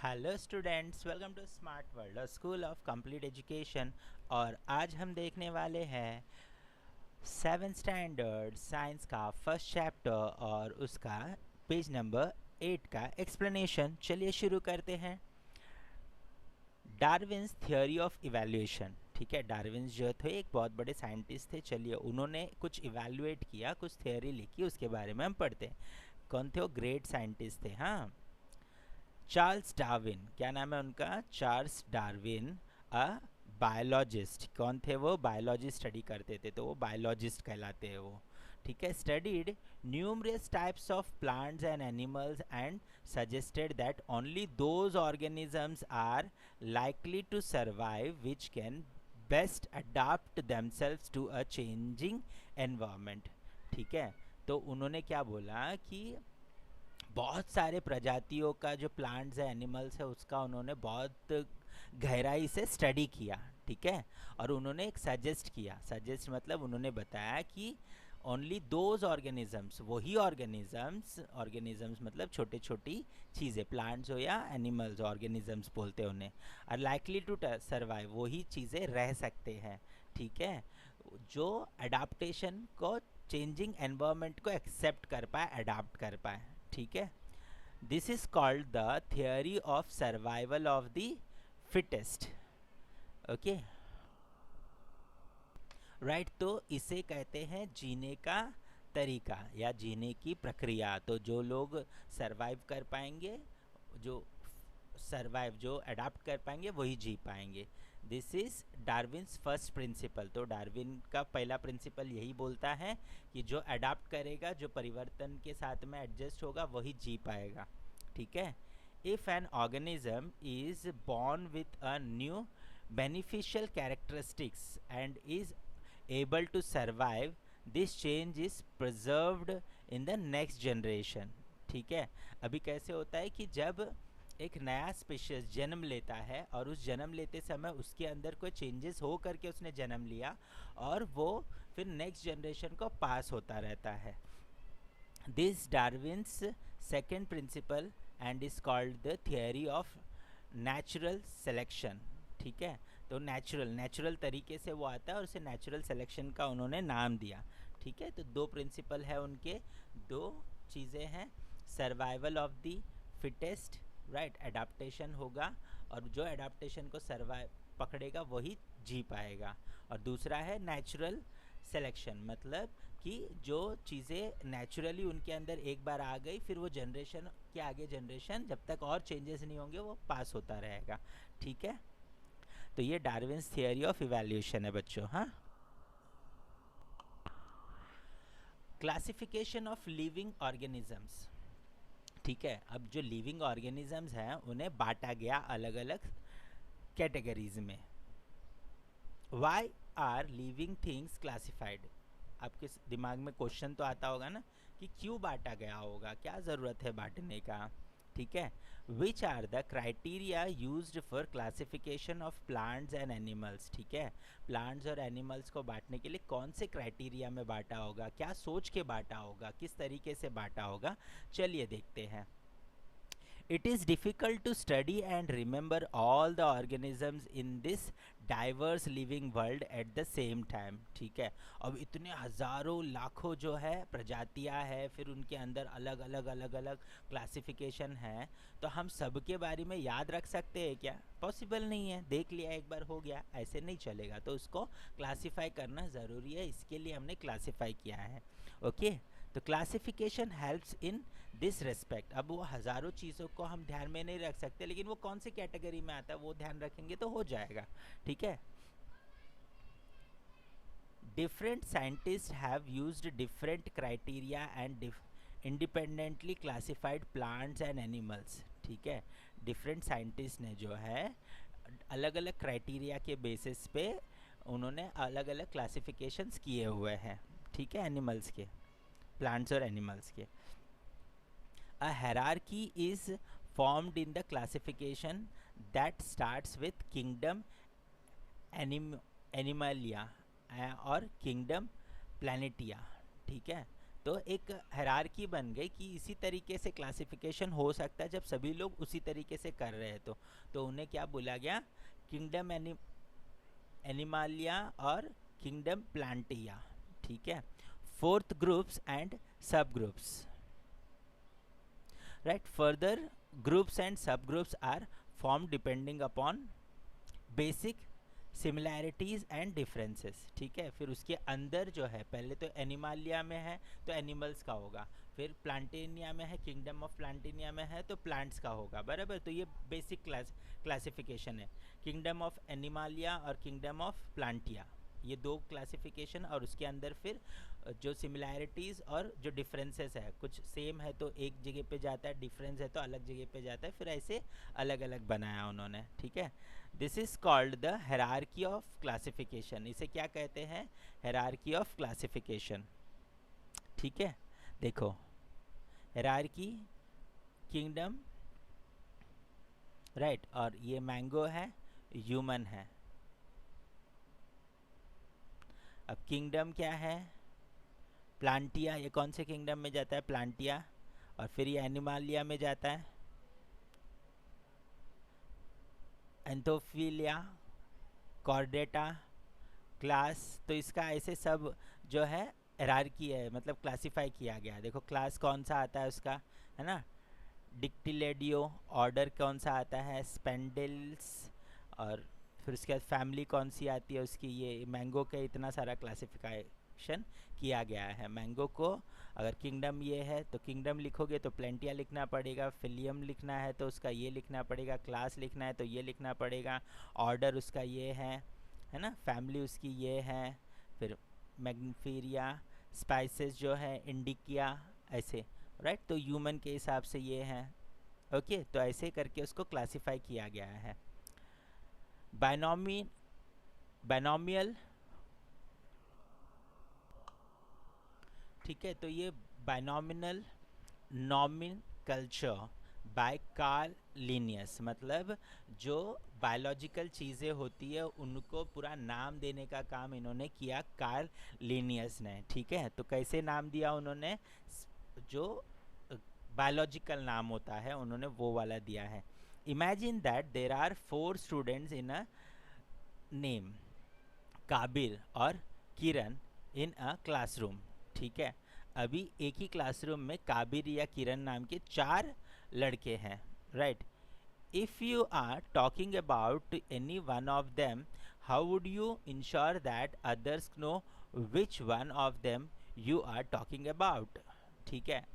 Hello students, welcome to smart world और school of complete education. और आज हम देखने वाले हैं 7th स्टैंडर्ड साइंस का फर्स्ट चैप्टर और उसका पेज नंबर 8 का एक्सप्लेनेशन। चलिए शुरू करते हैं। Darwin's theory of evaluation. ठीक है, डार्विन्स जो थे एक बहुत बड़े साइंटिस्ट थे। चलिए उन्होंने कुछ इवैल्यूएट किया, कुछ थ्योरी लिखी, उसके बारे में हम पढ़ते हैं। कौन थे वो? ग्रेट साइंटिस्ट थे। हाँ, चार्ल्स डार्विन, क्या नाम है उनका? चार्ल्स डार्विन, अ बायोलॉजिस्ट। कौन थे वो? बायोलॉजी स्टडी करते थे, तो वो बायोलॉजिस्ट कहलाते हैं वो। ठीक है। Studied numerous types of plants and animals and suggested that only those organisms are likely to survive which can best adapt themselves to a changing environment. ठीक है, तो उन्होंने क्या बोला कि बहुत सारे प्रजातियों का जो प्लांट्स है, एनिमल्स है, उसका उन्होंने बहुत गहराई से स्टडी किया। ठीक है, और उन्होंने एक सजेस्ट किया। सजेस्ट मतलब उन्होंने बताया कि ओनली दोज ऑर्गेनिजम्स, वही ऑर्गेनिजम्स, ऑर्गेनिजम्स मतलब छोटे छोटी चीज़ें, प्लांट्स हो या एनिमल्स, ऑर्गेनिजम्स बोलते हैं उन्हें, आर लाइकली टू सर्वाइव, वही चीज़ें रह सकते हैं। ठीक है, जो अडाप्टेशन को, चेंजिंग एनवायरनमेंट को एक्सेप्ट कर पाए, अडाप्ट कर पाए। ठीक है, this is called the theory of survival of the fittest. Okay, right. तो इसे कहते हैं जीने का तरीका या जीने की प्रक्रिया। तो जो लोग सरवाइव कर पाएंगे, जो सरवाइव, जो अडाप्ट कर पाएंगे, वही जी पाएंगे। This is Darwin's first principle. तो डार्विन का पहला प्रिंसिपल यही बोलता है कि जो अडाप्ट करेगा, जो परिवर्तन के साथ में एडजस्ट होगा, वही जी पाएगा। ठीक है। If an organism is born with a new beneficial characteristics and is able to survive, this change is preserved in the next generation। ठीक है, अभी कैसे होता है कि जब एक नया स्पीशीज जन्म लेता है और उस जन्म लेते समय उसके अंदर कोई चेंजेस हो करके उसने जन्म लिया, और वो फिर नेक्स्ट जनरेशन को पास होता रहता है। This Darwin's second principle and is called the theory of natural selection. ठीक है, तो नेचुरल तरीके से वो आता है और उसे नेचुरल सिलेक्शन का उन्होंने नाम दिया। ठीक है, तो दो प्रिंसिपल है उनके, दो चीज़ें हैं। Survival of the fittest, right, adaptation होगा, और जो एडाप्टेशन को सर्वाइव पकड़ेगा वही जी पाएगा। और दूसरा है नेचुरल सिलेक्शन, मतलब कि जो चीज़ें नेचुरली उनके अंदर एक बार आ गई, फिर वो जनरेशन के आगे जनरेशन जब तक और चेंजेस नहीं होंगे वो पास होता रहेगा। ठीक है, तो ये डार्विन्स थियोरी ऑफ इवैल्यूएशन है बच्चों। हाँ, क्लासिफिकेशन ऑफ लिविंग ऑर्गेनिजम्स। ठीक है, अब जो लिविंग ऑर्गेनिजम्स हैं उन्हें बांटा गया अलग अलग कैटेगरीज में। Why are living things classified? आपके दिमाग में क्वेश्चन तो आता होगा ना कि क्यों बांटा गया होगा, क्या ज़रूरत है बांटने का। ठीक है, which are the criteria used for classification of plants and animals. ठीक है, प्लांट्स और एनिमल्स को बांटने के लिए कौन से क्राइटेरिया में बांटा होगा, क्या सोच के बांटा होगा, किस तरीके से बांटा होगा, चलिए देखते हैं। It is difficult to study and remember all the organisms in this diverse living world at the same time। ठीक है, अब इतने हज़ारों लाखों जो है प्रजातियां है, फिर उनके अंदर अलग अलग क्लासिफिकेशन है, तो हम सबके बारे में याद रख सकते हैं क्या? पॉसिबल नहीं है। देख लिया एक बार, हो गया, ऐसे नहीं चलेगा। तो उसको क्लासीफाई करना ज़रूरी है, इसके लिए हमने क्लासीफाई किया है। ओके, तो classification helps in this respect. अब वो हज़ारों चीज़ों को हम ध्यान में नहीं रख सकते, लेकिन वो कौन सी कैटेगरी में आता है वो ध्यान रखेंगे तो हो जाएगा। ठीक है, different scientist have used different criteria and independently classified plants and animals. ठीक है, डिफरेंट साइंटिस्ट ने जो है अलग अलग क्राइटेरिया के बेसिस पे उन्होंने अलग अलग क्लासिफिकेशंस किए हुए हैं। ठीक है, एनिमल्स के, प्लांट्स और एनिमल्स के। A hierarchy is formed in the classification that starts with kingdom Animalia और kingdom Planatia। ठीक है, तो एक हायरार्की बन गई कि इसी तरीके से क्लासिफिकेशन हो सकता है जब सभी लोग उसी तरीके से कर रहे हैं। तो उन्हें क्या बोला गया, किंगडम एनिमालिया और किंगडम प्लांटिया। ठीक है, fourth groups and sub groups, right. Further groups and sub groups are form depending upon basic similarities and differences. ठीक है, फिर उसके अंदर जो है, पहले तो एनिमालिया में है तो एनिमल्स का होगा, फिर प्लांटेनिया में है, किंगडम ऑफ प्लांटेनिया में है तो प्लांट्स का होगा, बराबर। तो ये बेसिक क्लासिफिकेशन है, किंगडम ऑफ एनिमालिया और किंगडम ऑफ प्लांटिया, ये दो क्लासिफिकेशन। और उसके अंदर फिर जो सिमिलैरिटीज़ और जो डिफरेंसेस है, कुछ सेम है तो एक जगह पे जाता है, डिफरेंस है तो अलग जगह पे जाता है, फिर ऐसे अलग अलग बनाया उन्होंने। ठीक है, this is called the hierarchy of classification. इसे क्या कहते हैं, हायरार्की ऑफ क्लासिफिकेशन। ठीक है, देखो हायरार्की, किंगडम, राइट, और ये मैंगो है, ह्यूमन है। अब किंगडम क्या है, प्लांटिया, ये कौन से किंगडम में जाता है, प्लांटिया। और फिर ये एनिमालिया में जाता है, एंथोफिलिया, कॉर्डेटा, क्लास। तो इसका ऐसे सब जो है हायरार्की है, मतलब क्लासिफाई किया गया है। देखो क्लास कौन सा आता है उसका, है ना, डिक्टिलेडियो। ऑर्डर कौन सा आता है, स्पेंडल्स। और फिर उसके बाद फैमिली कौन सी आती है उसकी, ये मैंगो के इतना सारा क्लासिफिकेशन किया गया है। मैंगो को अगर किंगडम ये है तो किंगडम लिखोगे तो प्लेंटिया लिखना पड़ेगा, फिलियम लिखना है तो उसका ये लिखना पड़ेगा, क्लास लिखना है तो ये लिखना पड़ेगा, ऑर्डर उसका ये है ना, फैमिली उसकी ये है, फिर मैग्नीफेरिया, स्पाइसेस जो है इंडिकिया, ऐसे, राइट। तो ह्यूमन के हिसाब से ये है, ओके। तो ऐसे करके उसको क्लासिफाई किया गया है। बायनॉमियल, ठीक है, तो ये बायनॉमिनल नॉमिनकल्चर बाय कार्ल लिनियस, मतलब जो बायोलॉजिकल चीज़ें होती है उनको पूरा नाम देने का काम इन्होंने किया कार्ल लिनियस ने। ठीक है, तो कैसे नाम दिया उन्होंने, जो बायोलॉजिकल नाम होता है उन्होंने वो वाला दिया है। Imagine that there are 4 students in a name, Kabir और किरण इन अ क्लासरूम। ठीक है, अभी एक ही क्लासरूम में काबिर या किरण नाम के 4 लड़के हैं, right. If you are talking about any one of them, how would you ensure that others know which one of them you are talking about. ठीक है,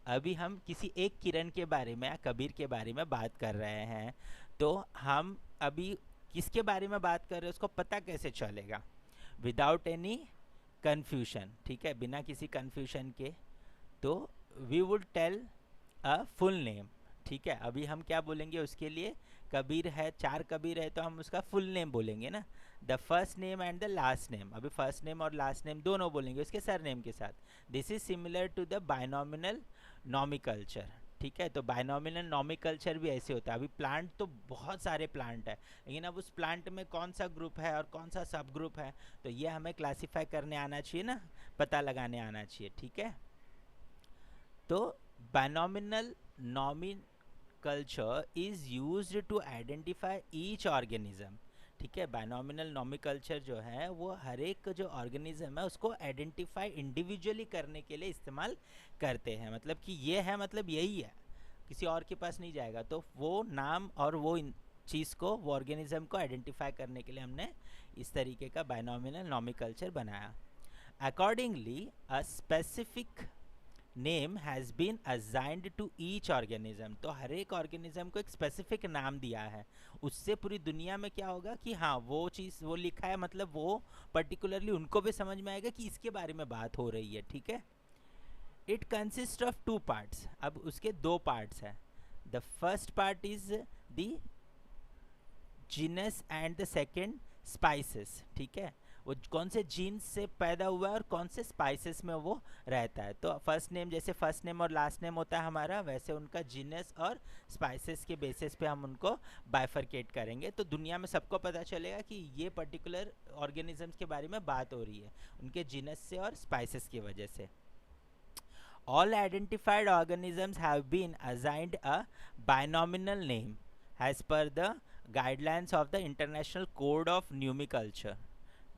अभी हम किसी एक किरण के बारे में या कबीर के बारे में बात कर रहे हैं, तो हम अभी किसके बारे में बात कर रहे हैं उसको पता कैसे चलेगा, विदाउट एनी कन्फ्यूशन। ठीक है, बिना किसी कन्फ्यूशन के, तो we would tell a full name. ठीक है, अभी हम क्या बोलेंगे उसके लिए, कबीर है, 4 कबीर है तो हम उसका फुल नेम बोलेंगे ना, the first name and the last name. अभी फर्स्ट नेम और लास्ट नेम दोनों बोलेंगे उसके सर नेम के साथ। This is similar to the binomial nomenclature. ठीक है, तो बायनॉमिनल नॉमिकल्चर भी ऐसे होता है। अभी प्लांट तो बहुत सारे प्लांट है, लेकिन अब उस प्लांट में कौन सा ग्रुप है और कौन सा सब ग्रुप है, तो ये हमें क्लासीफाई करने आना चाहिए ना, पता लगाने आना चाहिए। ठीक है, तो binomial nomenclature is used to identify each organism. ठीक है, बायनॉमिनल नॉमिकल्चर जो है वो हर एक जो ऑर्गेनिज्म है उसको आइडेंटिफाई इंडिविजुअली करने के लिए इस्तेमाल करते हैं। मतलब कि ये है, मतलब यही है, किसी और के पास नहीं जाएगा। तो वो नाम और वो चीज़ को, वो ऑर्गेनिज्म को आइडेंटिफाई करने के लिए हमने इस तरीके का बायनॉमिनल नॉमिकल्चर बनाया। Accordingly a specific name has been assigned to each organism. तो हर एक ऑर्गेनिज्म को एक स्पेसिफिक नाम दिया है, उससे पूरी दुनिया में क्या होगा कि हाँ वो चीज़ वो लिखा है, मतलब वो पर्टिकुलरली उनको भी समझ में आएगा कि इसके बारे में बात हो रही है। ठीक है, इट कंसिस्ट ऑफ 2 पार्ट्स। अब उसके 2 पार्ट्स हैं। The first part is the genus and the second spices. ठीक है, वो कौन से जीन्स से पैदा हुआ है और कौन से स्पाइसेस में वो रहता है। तो फर्स्ट नेम, जैसे फर्स्ट नेम और लास्ट नेम होता है हमारा, वैसे उनका जीनस और स्पाइसेस के बेसिस पे हम उनको बाइफरकेट करेंगे। तो दुनिया में सबको पता चलेगा कि ये पर्टिकुलर ऑर्गेनिजम्स के बारे में बात हो रही है उनके जीनस से और स्पाइसेस की वजह से। All identified organisms have been assigned a binomial name as per the guidelines of the International Code of Numiculture.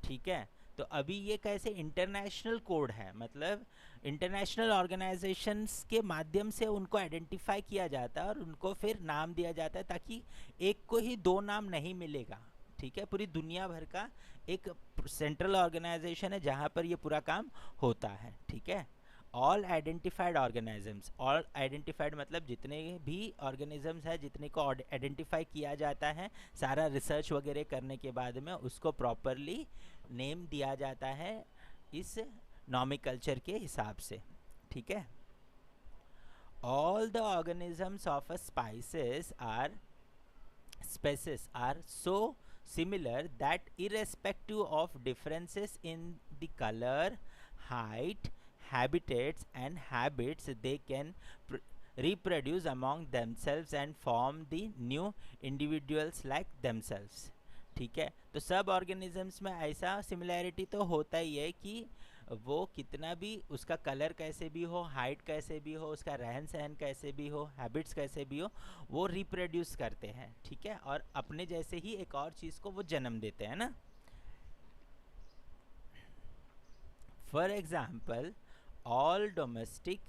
ठीक है, तो अभी ये कैसे इंटरनेशनल कोड है, मतलब इंटरनेशनल ऑर्गेनाइजेशंस के माध्यम से उनको आइडेंटिफाई किया जाता है और उनको फिर नाम दिया जाता है, ताकि एक को ही दो नाम नहीं मिलेगा। ठीक है, पूरी दुनिया भर का एक सेंट्रल ऑर्गेनाइजेशन है जहाँ पर ये पूरा काम होता है। ठीक है, all identified organisms, all identified मतलब जितने भी ऑर्गेनिजम्स हैं, जितने को आइडेंटिफाई किया जाता है सारा रिसर्च वगैरह करने के बाद में उसको प्रॉपरली नेम दिया जाता है इस नॉमिकल्चर के हिसाब से। ठीक है, all the organisms of a species are so similar that irrespective of differences in the color, height, habitats and habits, they can reproduce among themselves and form the new individuals like themselves। ठीक है, तो सब organisms में ऐसा similarity तो होता ही है कि वो कितना भी उसका कलर कैसे भी हो, हाइट कैसे भी हो, उसका रहन सहन कैसे भी हो, हैबिट्स कैसे भी हो, वो रिप्रोड्यूस करते हैं। ठीक है, और अपने जैसे ही एक और चीज़ को वो जन्म देते हैं ना। For example, all domestic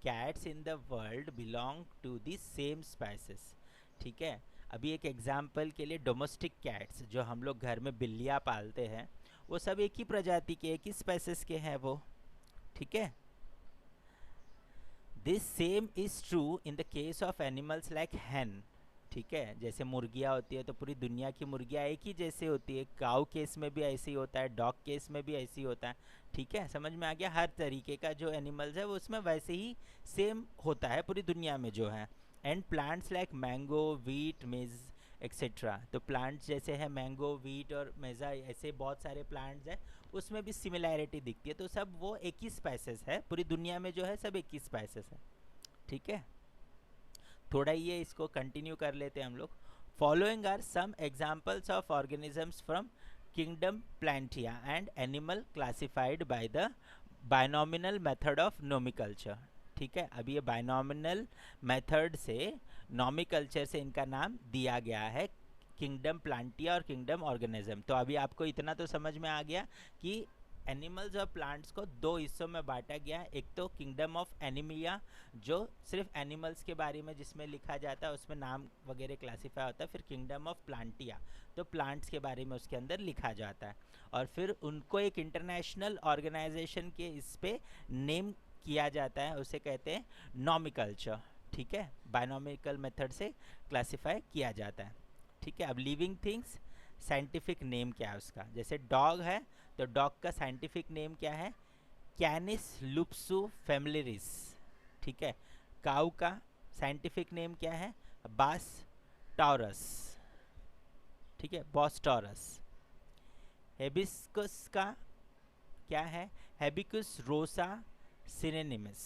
cats in the world belong to the same species. ठीक है, अभी एक एग्जाम्पल के लिए डोमेस्टिक कैट्स जो हम लोग घर में बिल्लियाँ पालते हैं, वो सब एक ही प्रजाति के, एक ही स्पेसिस के हैं वो। ठीक है, this same is true in the case of animals like हैन। ठीक है, जैसे मुर्गियाँ होती है तो पूरी दुनिया की मुर्गियाँ एक ही जैसे होती है, काऊ केस में भी ऐसे ही होता है, डॉग केस में भी ऐसे ही होता है। ठीक है, समझ में आ गया, हर तरीके का जो एनिमल्स है वो उसमें वैसे ही सेम होता है पूरी दुनिया में जो है। And plants like mango, wheat, मेज एक्सेट्रा, तो प्लांट्स जैसे है मैंगो, वीट और मेज़ा, ऐसे बहुत सारे प्लांट्स हैं, उसमें भी सिमिलैरिटी दिखती है। तो सब वो एक ही स्पाइसेस है, पूरी दुनिया में जो है सब एक ही स्पाइसेस है। ठीक है, थोड़ा ये इसको कंटिन्यू कर लेते हैं हम लोग। Following are some examples of organisms from kingdom Plantae and animal classified by the binomial method of nomenclature. ठीक है, अभी ये बायनॉमिनल मेथड से नॉमिकल्चर से इनका नाम दिया गया है, किंगडम प्लांटिया और किंगडम ऑर्गेनिज्म। तो अभी आपको इतना तो समझ में आ गया कि एनिमल्स और प्लांट्स को दो हिस्सों में बांटा गया है। एक तो किंगडम ऑफ एनिमिया जो सिर्फ एनिमल्स के बारे में जिसमें लिखा जाता है, उसमें नाम वगैरह क्लासीफाई होता है। फिर किंगडम ऑफ प्लांटिया, तो प्लांट्स के बारे में उसके अंदर लिखा जाता है, और फिर उनको एक इंटरनेशनल ऑर्गेनाइजेशन के इस पे नेम किया जाता है, उसे कहते हैं नॉमिकल्चर। ठीक है, बायनॉमिकल मेथड से क्लासीफाई किया जाता है। ठीक है, अब लिविंग थिंग्स साइंटिफिक नेम क्या है उसका, जैसे डॉग है तो डॉग का साइंटिफिक नेम क्या है, कैनिस लुप्सू फेमिलिरिस। ठीक है, काऊ का साइंटिफिक नेम क्या है, बास टॉरस। ठीक है, बॉस टॉरस। हेबिस्कस का क्या है, हेबिकुस रोसा सिनेनिमस।